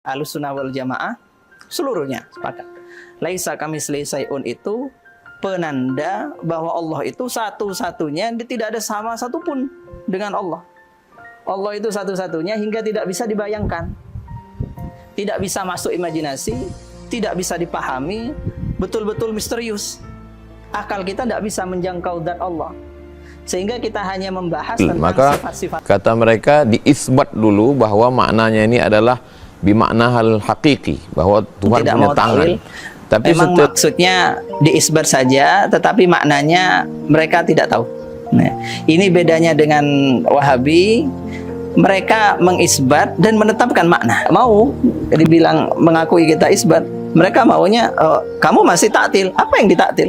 Ahlussunnah wal Jamaah seluruhnya sepakat. Laisa kamitslihi syai'un itu penanda bahwa Allah itu satu-satunya, tidak ada sama satupun dengan Allah. Allah itu satu-satunya hingga tidak bisa dibayangkan, tidak bisa masuk imajinasi, tidak bisa dipahami, betul-betul misterius. Akal kita tidak bisa menjangkau zat Allah. Sehingga kita hanya membahas tentang sifat-sifat. Kata mereka diisbat dulu bahwa maknanya ini adalah bimakna hal hakiki, bahwa Tuhan tidak punya tangan. Tapi memang maksudnya diisbat saja, tetapi maknanya mereka tidak tahu. Nah, ini bedanya dengan Wahabi. Mereka mengisbat dan menetapkan makna. Mau dibilang mengakui kita isbat, mereka maunya kamu masih taktil. Apa yang ditaktil?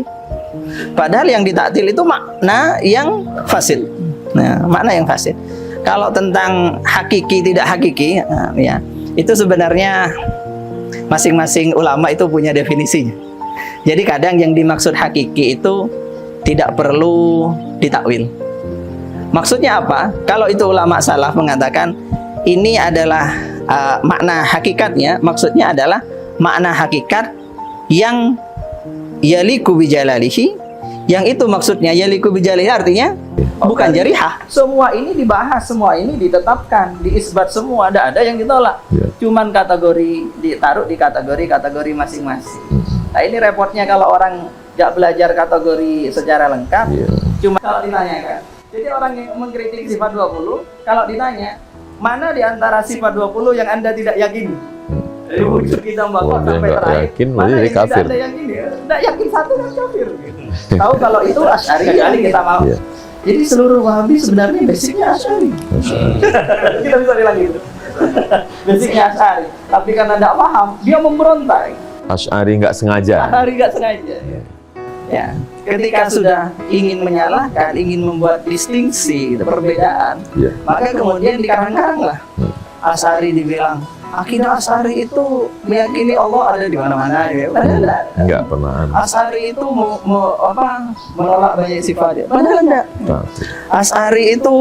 Padahal yang ditaktil itu makna yang fasid. Nah, makna yang fasid. Kalau tentang hakiki tidak hakiki, ya itu sebenarnya masing-masing ulama itu punya definisinya. Jadi kadang yang dimaksud hakiki itu tidak perlu ditakwil. Maksudnya apa? Kalau itu ulama salaf mengatakan ini adalah makna hakikatnya, maksudnya adalah makna hakikat yang yaliku bijalalihi, yang itu maksudnya yaliku bijalalihi artinya bukan jarihah. Semua ini dibahas, semua ini ditetapkan, diisbat semua, ada yang ditolak. Cuman kategori ditaruh di kategori masing-masing. Nah ini repotnya kalau orang nggak belajar kategori secara lengkap. Cuma kalau ditanyakan, jadi orang yang mengkritik sifat 20, kalau ditanya mana di antara sifat 20 yang Anda tidak yakini? Dari wujud kita mbakot sampai terakhir, yakin, mana yang kafir. tidak Anda yakini? Tidak yakin satu kan kafir. Tahu kalau itu Asy'ari, kita mau. Jadi seluruh Wahabi sebenarnya basicnya Asy'ari. Kita bisa bilang gitu. Basicnya Asy'ari. Tapi karena tidak paham, dia memberontak. Asy'ari nggak sengaja. Asy'ari nggak sengaja. Ya, ketika sudah ingin menyalahkan, ingin membuat distingsi, perbedaan, maka kemudian dikarang-karang lah. Asy'ari dibilang, akidah Asy'ari itu meyakini Allah ada di mana-mana. Padahal enggak pernah. Asy'ari itu menolak banyak sifat. Padahal enggak. Asy'ari itu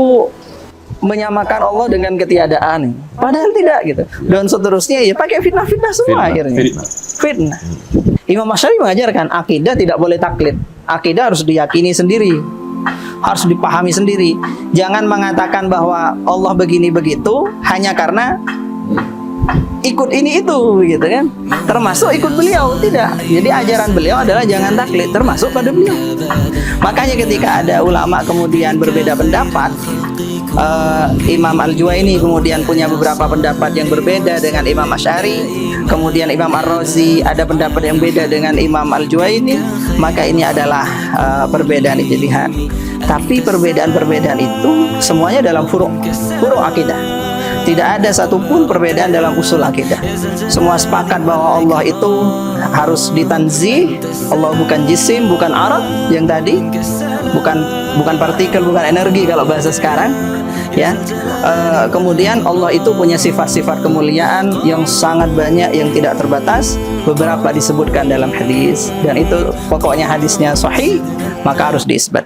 menyamakan Allah dengan ketiadaan. Padahal tidak gitu. Dan seterusnya ya pakai fitnah-fitnah semua akhirnya. Fitnah. Imam Asy'ari mengajarkan akidah tidak boleh taklid. Akidah harus diyakini sendiri. Harus dipahami sendiri. Jangan mengatakan bahwa Allah begini begitu hanya karena ikut ini itu gitu kan, termasuk ikut beliau, tidak. Jadi ajaran beliau adalah jangan taklid, termasuk pada beliau. Makanya ketika ada ulama kemudian berbeda pendapat, Imam Al-Juwaini kemudian punya beberapa pendapat yang berbeda dengan Imam Asy'ari, kemudian Imam Ar-Razi ada pendapat yang beda dengan Imam Al-Juwaini, maka ini adalah perbedaan ijtihad. Tapi perbedaan-perbedaan itu semuanya dalam furu' akidah. Tidak ada satupun perbedaan dalam usul akidah. Semua sepakat bahwa Allah itu harus ditanzih. Allah bukan jisim, bukan arad yang tadi, bukan partikel, bukan energi kalau bahasa sekarang. Ya, kemudian Allah itu punya sifat-sifat kemuliaan yang sangat banyak, yang tidak terbatas. Beberapa disebutkan dalam hadis, dan itu pokoknya hadisnya sahih, maka harus diisbat.